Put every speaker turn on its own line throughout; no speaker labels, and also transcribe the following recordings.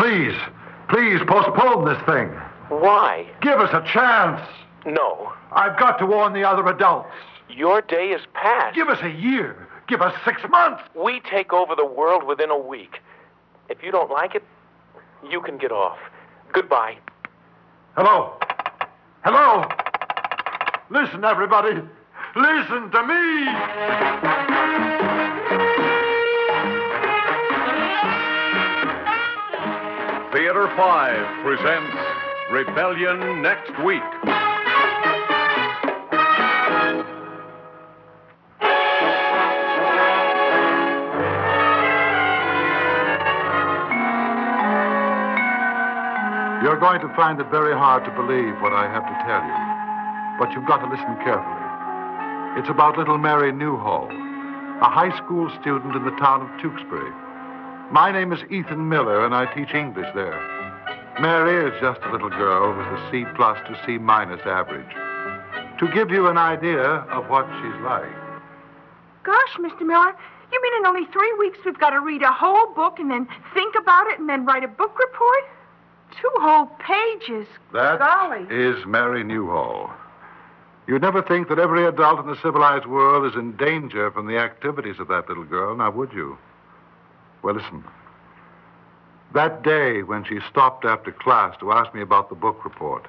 Please, postpone this thing.
Why?
Give us a chance.
No.
I've got to warn the other adults.
Your day is past.
Give us a year. Give us 6 months.
We take over the world within a week. If you don't like it, you can get off. Goodbye.
Hello? Hello? Listen, everybody. Listen to me.
Theater 5 presents Rebellion Next Week.
You're going to find it very hard to believe what I have to tell you, but you've got to listen carefully. It's about little Mary Newhall, a high school student in the town of Tewksbury. My name is Ethan Miller, and I teach English there. Mary is just a little girl with a C+ to C- average. To give you an idea of what she's like.
Gosh, Mr. Miller, you mean in only 3 weeks we've got to read a whole book and then think about it and then write a book report? 2 whole pages.
That
Golly.
is Mary Newhall. You'd never think that every adult in the civilized world is in danger from the activities of that little girl, now would you? Well, listen. That day when she stopped after class to ask me about the book report.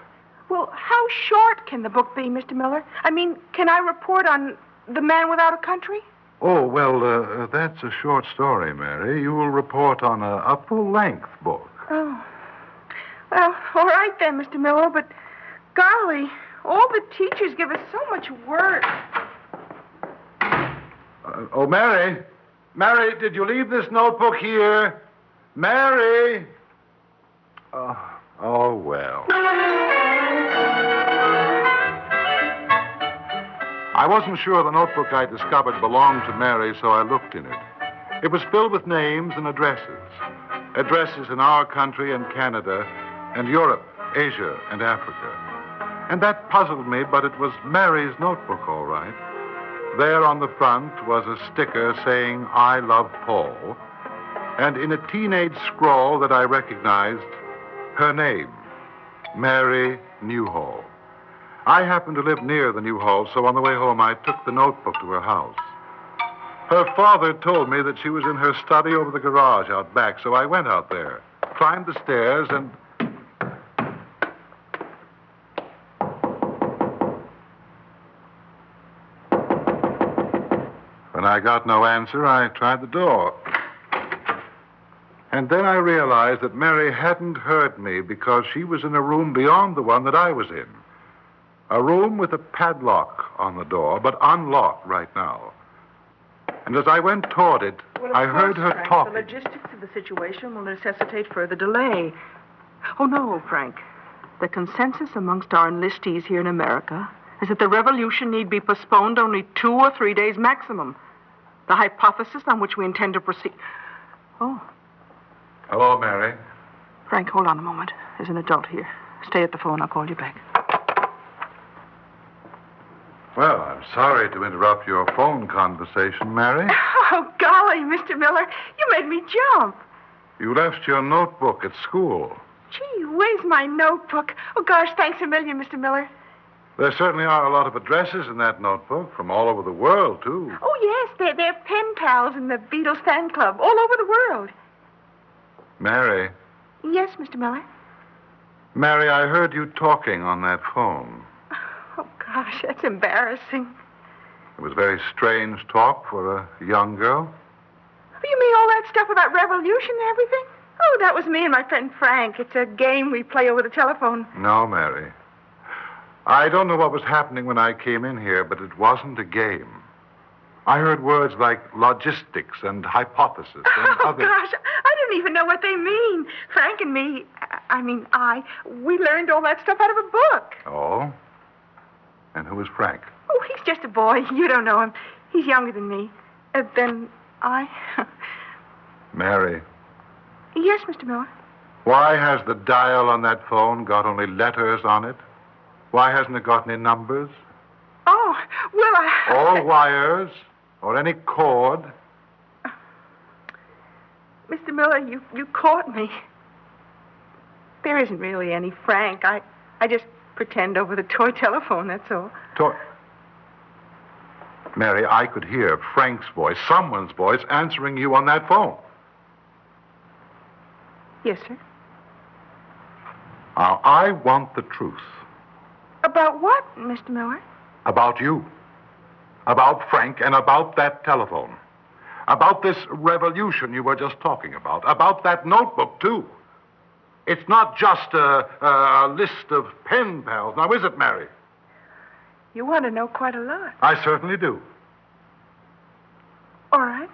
Well, how short can the book be, Mr. Miller? I mean, can I report on The Man Without a Country?
Oh, well, that's a short story, Mary. You will report on a full-length book.
Oh. Well, all right then, Mr. Miller, but golly, all the teachers give us so much work.
Mary. Mary, did you leave this notebook here? Mary! Oh, well. I wasn't sure the notebook I discovered belonged to Mary, so I looked in it. It was filled with names and addresses. Addresses in our country and Canada, and Europe, Asia, and Africa. And that puzzled me, but it was Mary's notebook, all right. There on the front was a sticker saying, "I love Paul," and in a teenage scrawl that I recognized, her name, Mary Newhall. I happened to live near the Newhall, so on the way home I took the notebook to her house. Her father told me that she was in her study over the garage out back, so I went out there, climbed the stairs, and... When I got no answer, I tried the door. And then I realized that Mary hadn't heard me because she was in a room beyond the one that I was in. A room with a padlock on the door, but unlocked right now. And as I went toward it, I heard her
Frank,
talking.
The logistics of the situation will necessitate further delay. Oh, no, Frank. The consensus amongst our enlistees here in America is that the revolution need be postponed only 2 or 3 days maximum. The hypothesis on which we intend to proceed... Oh.
Hello, Mary.
Frank, hold on a moment. There's an adult here. Stay at the phone. I'll call you back.
Well, I'm sorry to interrupt your phone conversation, Mary.
Oh, golly, Mr. Miller. You made me jump.
You left your notebook at school.
Gee, where's my notebook? Oh, gosh, thanks a million, Mr. Miller.
There certainly are a lot of addresses in that notebook from all over the world, too.
Oh, yes, they're pen pals in the Beatles fan club all over the world.
Mary.
Yes, Mr. Miller.
Mary, I heard you talking on that phone.
Oh, gosh, that's embarrassing.
It was very strange talk for a young girl.
You mean all that stuff about revolution and everything? Oh, that was me and my friend Frank. It's a game we play over the telephone.
No, Mary. I don't know what was happening when I came in here, but it wasn't a game. I heard words like logistics and hypothesis and other...
Gosh, I don't even know what they mean. Frank and me, we learned all that stuff out of a book.
Oh? And who is Frank?
Oh, he's just a boy. You don't know him. He's younger than me. Then I...
Mary.
Yes, Mr. Miller.
Why has the dial on that phone got only letters on it? Why hasn't it got any numbers?
Oh, well,
Or wires? Or any cord?
Mr. Miller, you caught me. There isn't really any Frank. I just pretend over the toy telephone, that's all.
Mary, I could hear Frank's voice, someone's voice, answering you on that phone.
Yes, sir.
Now, I want the truth.
About what, Mr. Miller?
About you. About Frank and about that telephone. About this revolution you were just talking about. About that notebook, too. It's not just a list of pen pals, now is it, Mary?
You want to know quite a lot.
I certainly do.
All right.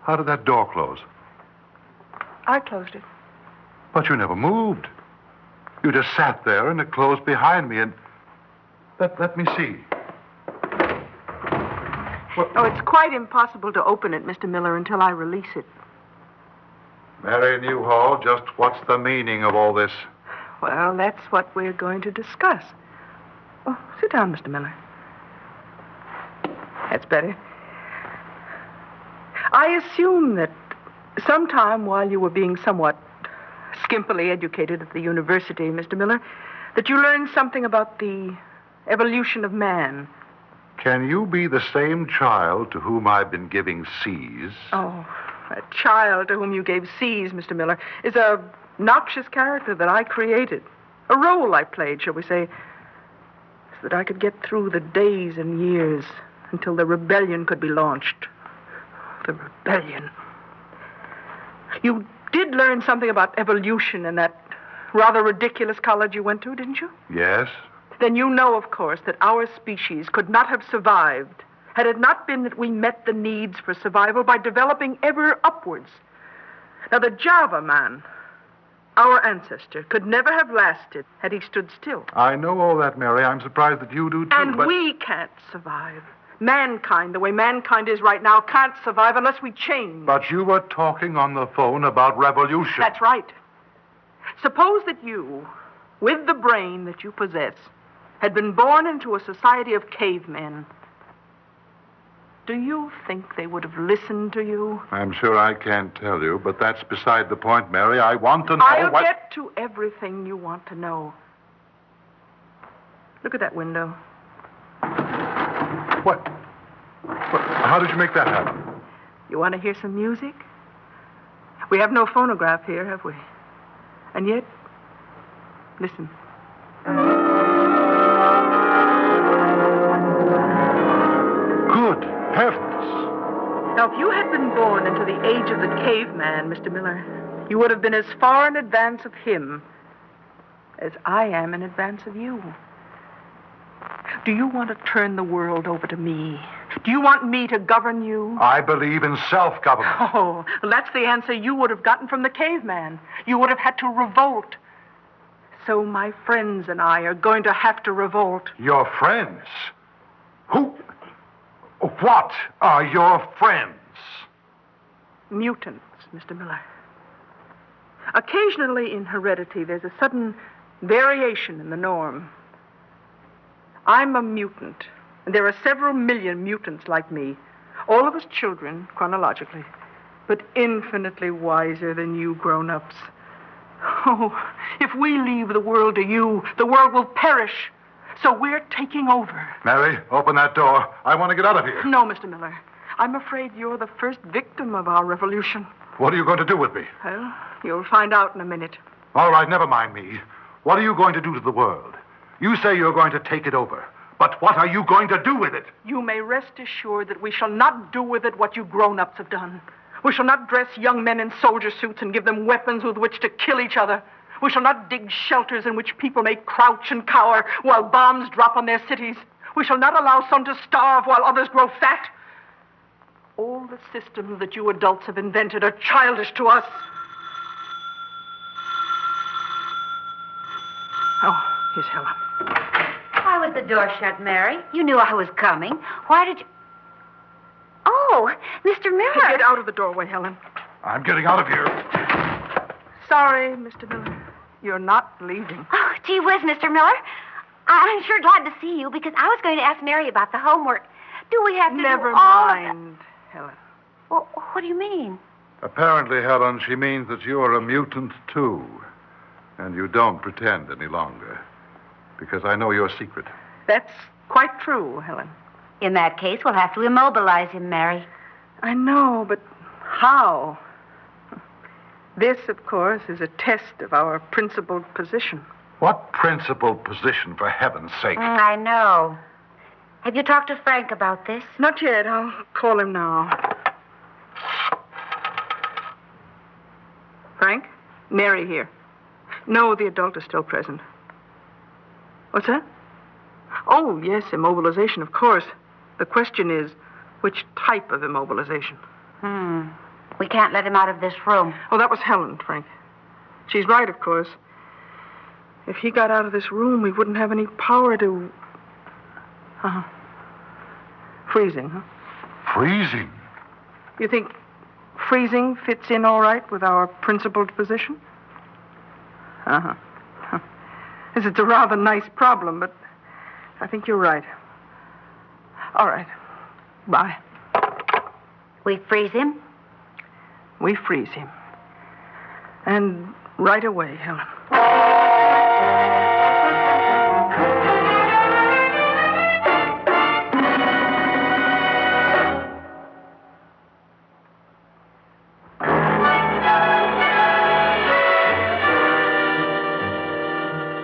How did that door close?
I closed it.
But you never moved. You just sat there and it closed behind me and... Let me see.
Oh, it's quite impossible to open it, Mr. Miller, until I release it.
Mary Newhall, just what's the meaning of all this?
Well, that's what we're going to discuss. Oh, sit down, Mr. Miller. That's better. I assume that sometime while you were being somewhat skimpily educated at the university, Mr. Miller, that you learned something about the evolution of man.
Can you be the same child to whom I've been giving C's?
Oh, a child to whom you gave C's, Mr. Miller, is a noxious character that I created. A role I played, shall we say, so that I could get through the days and years until the rebellion could be launched. The rebellion. You did learn something about evolution in that rather ridiculous college you went to, didn't you?
Yes.
Then you know, of course, that our species could not have survived had it not been that we met the needs for survival by developing ever upwards. Now, the Java man, our ancestor, could never have lasted had he stood still.
I know all that, Mary. I'm surprised that you do, too.
And we can't survive. Mankind, the way mankind is right now, can't survive unless we change.
But you were talking on the phone about revolution.
That's right. Suppose that you, with the brain that you possess, had been born into a society of cavemen. Do you think they would have listened to you?
I'm sure I can't tell you, but that's beside the point, Mary. I want to know
I'll get to everything you want to know. Look at that window.
What? How did you make that happen?
You want to hear some music? We have no phonograph here, have we? And yet, listen.
Good heavens.
Now, if you had been born into the age of the caveman, Mr. Miller, you would have been as far in advance of him as I am in advance of you. Do you want to turn the world over to me? Do you want me to govern you?
I believe in self-government.
Oh, well, that's the answer you would have gotten from the caveman. You would have had to revolt. So my friends and I are going to have to revolt.
Your friends? Who? What are your friends?
Mutants, Mr. Miller. Occasionally in heredity, there's a sudden variation in the norm. I'm a mutant, and there are several million mutants like me, all of us children, chronologically, but infinitely wiser than you grown-ups. Oh, if we leave the world to you, the world will perish. So we're taking over.
Mary, open that door. I want to get out of here.
No, Mr. Miller. I'm afraid you're the first victim of our revolution.
What are you going to do with me?
Well, you'll find out in a minute.
All right, never mind me. What are you going to do to the world? You say you're going to take it over. But what are you going to do with it?
You may rest assured that we shall not do with it what you grown-ups have done. We shall not dress young men in soldier suits and give them weapons with which to kill each other. We shall not dig shelters in which people may crouch and cower while bombs drop on their cities. We shall not allow some to starve while others grow fat. All the systems that you adults have invented are childish to us. Oh, here's Helen.
Why was the door shut, Mary? You knew I was coming. Why did you... Oh, Mr. Miller.
Get out of the doorway, Helen.
I'm getting out of here.
Sorry, Mr. Miller. You're not leaving.
Oh, gee whiz, Mr. Miller. I'm sure glad to see you because I was going to ask Mary about the homework. Do we have to
Never
do all
mind, Helen.
Well, what do you mean?
Apparently, Helen, she means that you are a mutant, too. And you don't pretend any longer. Because I know your secret.
That's quite true, Helen.
In that case, we'll have to immobilize him, Mary.
I know, but how? This, of course, is a test of our principled position.
What principled position, for heaven's sake?
I know. Have you talked to Frank about this?
Not yet. I'll call him now. Frank? Mary here. No, the adult is still present. What's that? Oh, yes, immobilization, of course. The question is, which type of immobilization?
We can't let him out of this room.
Oh, that was Helen, Frank. She's right, of course. If he got out of this room, we wouldn't have any power to... Freezing, huh?
Freezing?
You think freezing fits in all right with our principled position? It's a rather nice problem, but I think you're right. All right. Bye.
We freeze him?
We freeze him. And right away, Helen.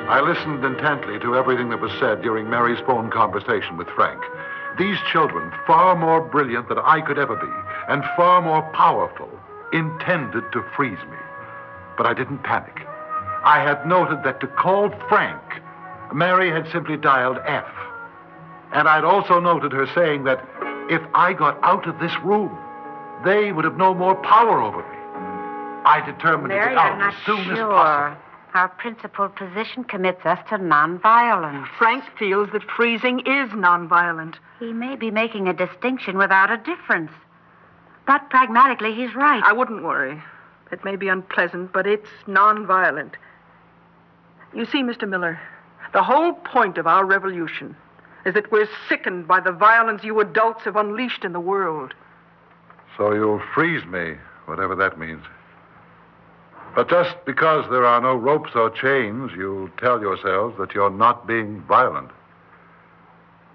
I listened intently to everything that was said during Mary's phone conversation with Frank. These children, far more brilliant than I could ever be, and far more powerful, intended to freeze me. But I didn't panic. I had noted that to call Frank, Mary had simply dialed F. And I'd also noted her saying that if I got out of this room, they would have no more power over me. I determined to get out as soon as possible.
Our principled position commits us to nonviolence.
Frank feels that freezing is nonviolent.
He may be making a distinction without a difference. But pragmatically, he's right.
I wouldn't worry. It may be unpleasant, but it's nonviolent. You see, Mr. Miller, the whole point of our revolution is that we're sickened by the violence you adults have unleashed in the world.
So you'll freeze me, whatever that means. But just because there are no ropes or chains, you'll tell yourselves that you're not being violent.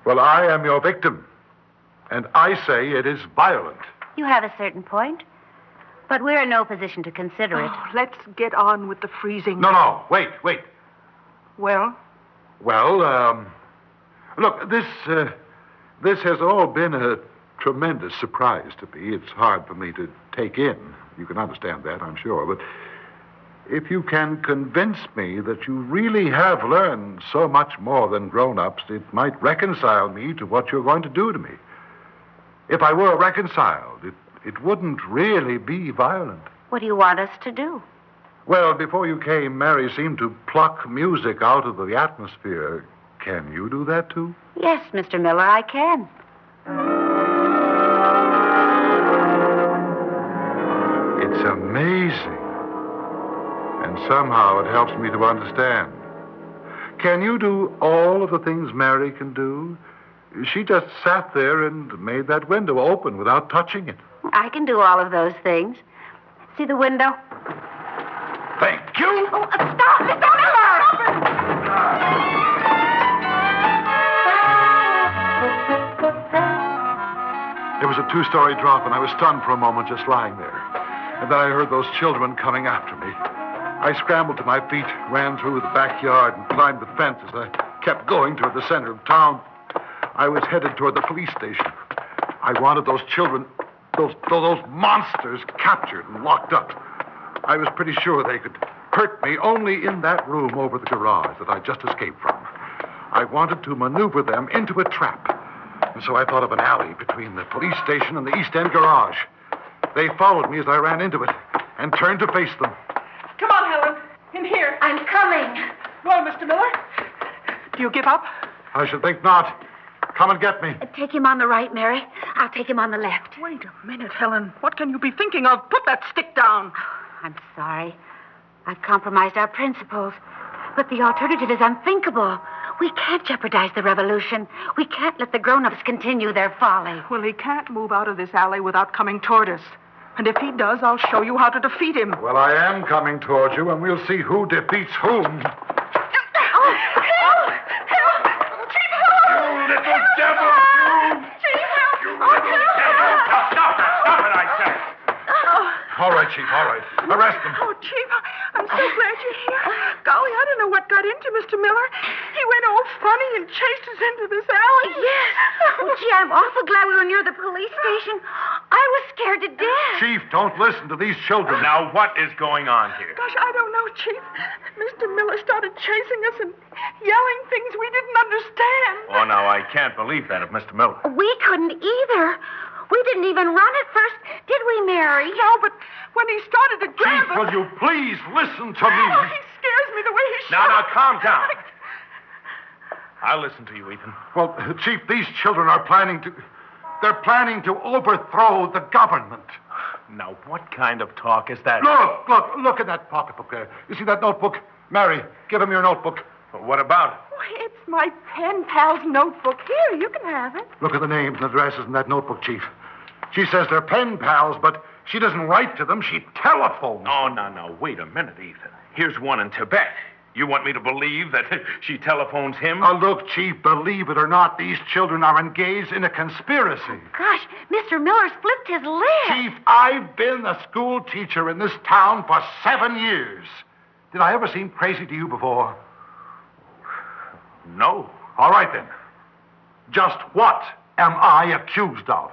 Well, I am your victim, and I say it is violent.
You have a certain point, but we're in no position to consider it.
Let's get on with the freezing.
No, wait.
Well?
Well, look, this has all been a tremendous surprise to me. It's hard for me to take in. You can understand that, I'm sure, but if you can convince me that you really have learned so much more than grown-ups, it might reconcile me to what you're going to do to me. If I were reconciled, it wouldn't really be violent.
What do you want us to do?
Well, before you came, Mary seemed to pluck music out of the atmosphere. Can you do that, too?
Yes, Mr. Miller, I can.
It's amazing. And somehow it helps me to understand. Can you do all of the things Mary can do? She just sat there and made that window open without touching it.
I can do all of those things. See the window?
Thank you.
Oh, stop, Mr. Miller!
It was a 2-story drop, and I was stunned for a moment just lying there. And then I heard those children coming after me. I scrambled to my feet, ran through the backyard, and climbed the fence as I kept going toward the center of town. I was headed toward the police station. I wanted those children, those monsters, captured and locked up. I was pretty sure they could hurt me only in that room over the garage that I just escaped from. I wanted to maneuver them into a trap. And so I thought of an alley between the police station and the East End garage. They followed me as I ran into it and turned to face them.
Come on, Helen. In here.
I'm coming.
Well, Mr. Miller, do you give up?
I should think not. Come and get me.
Take him on the right, Mary. I'll take him on the left.
Wait a minute, Helen. What can you be thinking of? Put that stick down.
I'm sorry. I've compromised our principles. But the alternative is unthinkable. We can't jeopardize the revolution. We can't let the grown-ups continue their folly.
Well, he can't move out of this alley without coming toward us. And if he does, I'll show you how to defeat him.
Well, I am coming towards you, and we'll see who defeats whom.
Oh, help! Help! Chief, help!
You little devil!
Chief, help!
You little devil! Now stop it! Stop it, I say!
All right, Chief, all right. Arrest them.
Oh, Chief, I'm so glad you're here. Golly, I don't know what got into Mr. Miller. He went all funny and chased us into this alley.
Yes. Oh, gee, I'm awful glad we were near the police station. I was scared to death.
Chief, don't listen to these children.
Now, what is going on here?
Gosh, I don't know, Chief. Mr. Miller started chasing us and yelling things we didn't understand.
Oh, now, I can't believe that of Mr. Miller.
We couldn't either. We didn't even run at first, did we, Mary?
No, but when he started to grab
Chief,
us...
will you please listen to me?
Oh, he scares me the way he
Now,
shouts.
calm down. I'll listen to you, Ethan.
Well, Chief, these children are planning to... They're planning to overthrow the government.
Now, what kind of talk is that?
Look in that pocketbook there. You see that notebook? Mary, give him your notebook.
What about it?
Oh, it's my pen pal's notebook. Here, you can have it.
Look at the names and addresses in that notebook, Chief. She says they're pen pals, but she doesn't write to them. She telephones.
Oh, no. Wait a minute, Ethan. Here's one in Tibet. You want me to believe that she telephones him?
Look, Chief, believe it or not, these children are engaged in a conspiracy.
Gosh, Mr. Miller's flipped his lid.
Chief, I've been a school teacher in this town for 7 years. Did I ever seem crazy to you before?
No.
All right, then. Just what am I accused of?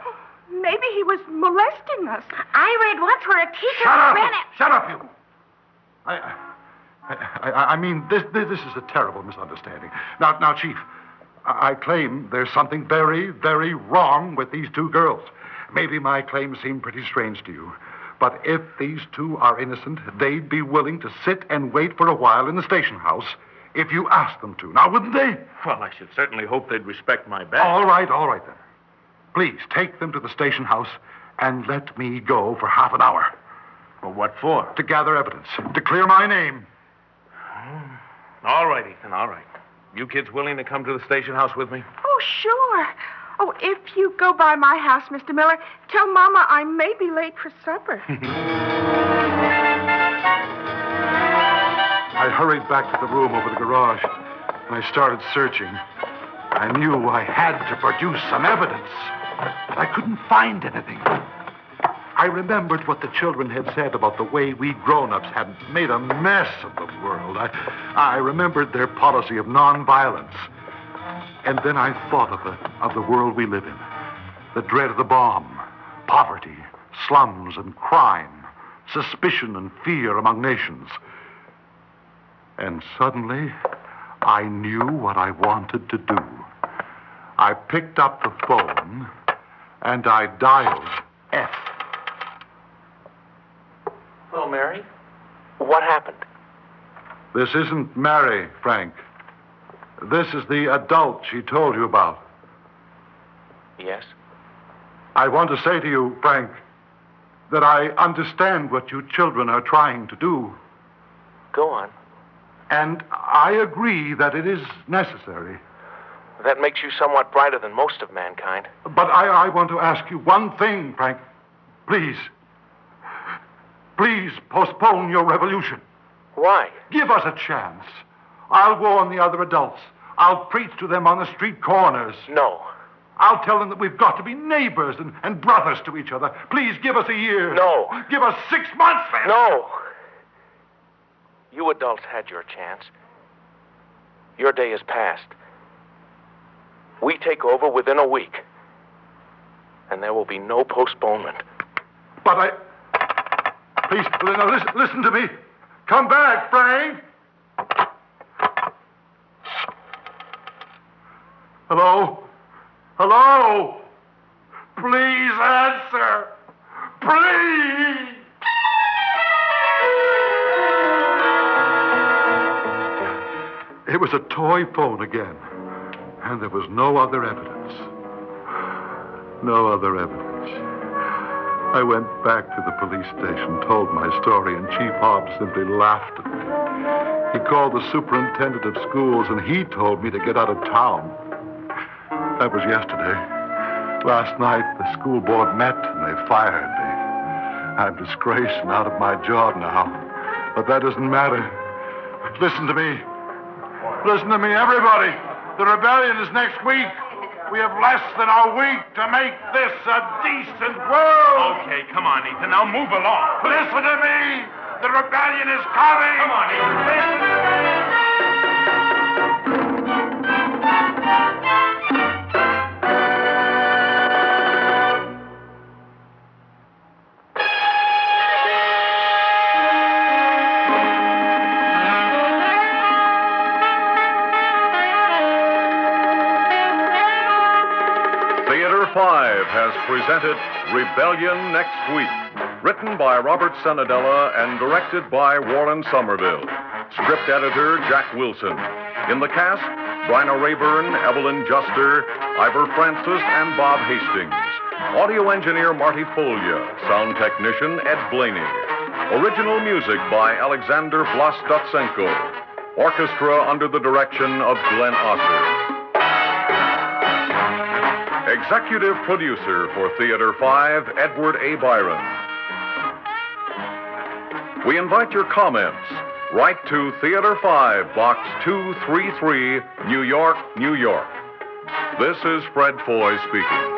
Maybe he was molesting us.
I read once where a teacher
Shut up!
ran it.
Shut up, you! I mean, this is a terrible misunderstanding. Now, Chief, I claim there's something very, very wrong with these two girls. Maybe my claims seem pretty strange to you. But if these two are innocent, they'd be willing to sit and wait for a while in the station house if you asked them to. Now, wouldn't they?
Well, I should certainly hope they'd respect my bet.
All right then. Please, take them to the station house and let me go for half an hour.
Well, what for?
To gather evidence, to clear my name.
All right, Ethan, all right. You kids willing to come to the station house with me?
Oh, sure. Oh, if you go by my house, Mr. Miller, tell Mama I may be late for supper.
I hurried back to the room over the garage, and I started searching. I knew I had to produce some evidence, but I couldn't find anything. I remembered what the children had said about the way we grown-ups had made a mess of the world. I remembered their policy of nonviolence. And then I thought of the world we live in. The dread of the bomb, poverty, slums and crime, suspicion and fear among nations. And suddenly, I knew what I wanted to do. I picked up the phone, and I dialed F.
Hello, Mary. What happened?
This isn't Mary, Frank. This is the adult she told you about.
Yes?
I want to say to you, Frank, that I understand what you children are trying to do.
Go on.
And I agree that it is necessary.
That makes you somewhat brighter than most of mankind.
But I want to ask you one thing, Frank. Please. Please postpone your revolution.
Why?
Give us a chance. I'll warn the other adults. I'll preach to them on the street corners.
No.
I'll tell them that we've got to be neighbors and brothers to each other. Please give us a year.
No.
Give us 6 months, then.
No. You adults had your chance. Your day is past. We take over within a week. And there will be no postponement.
But Please, no, listen to me. Come back, Frank. Hello? Hello? Please answer. Please. It was a toy phone again, and there was no other evidence. No other evidence. I went back to the police station, told my story, and Chief Hobbs simply laughed at me. He called the superintendent of schools, and he told me to get out of town. That was yesterday. Last night, the school board met, and they fired me. I'm disgraced and out of my job now. But that doesn't matter. Listen to me. Listen to me, everybody. The rebellion is next week. We have less than a week to make this a decent world.
Okay, come on, Ethan. Now move along.
Listen to me. The rebellion is coming.
Come on, Ethan.
Listen to me.
Has presented Rebellion Next Week, written by Robert Senadella and directed by Warren Somerville. Script editor Jack Wilson. In the cast, Bryna Raeburn, Evelyn Juster, Ivor Francis, and Bob Hastings. Audio engineer Marty Folia. Sound technician Ed Begley. Original music by Alexander Vlastotsenko. Orchestra under the direction of Glenn Osser. Executive producer for Theater 5, Edward A. Byron. We invite your comments. Write to Theater 5, Box 233, New York, New York. This is Fred Foy speaking.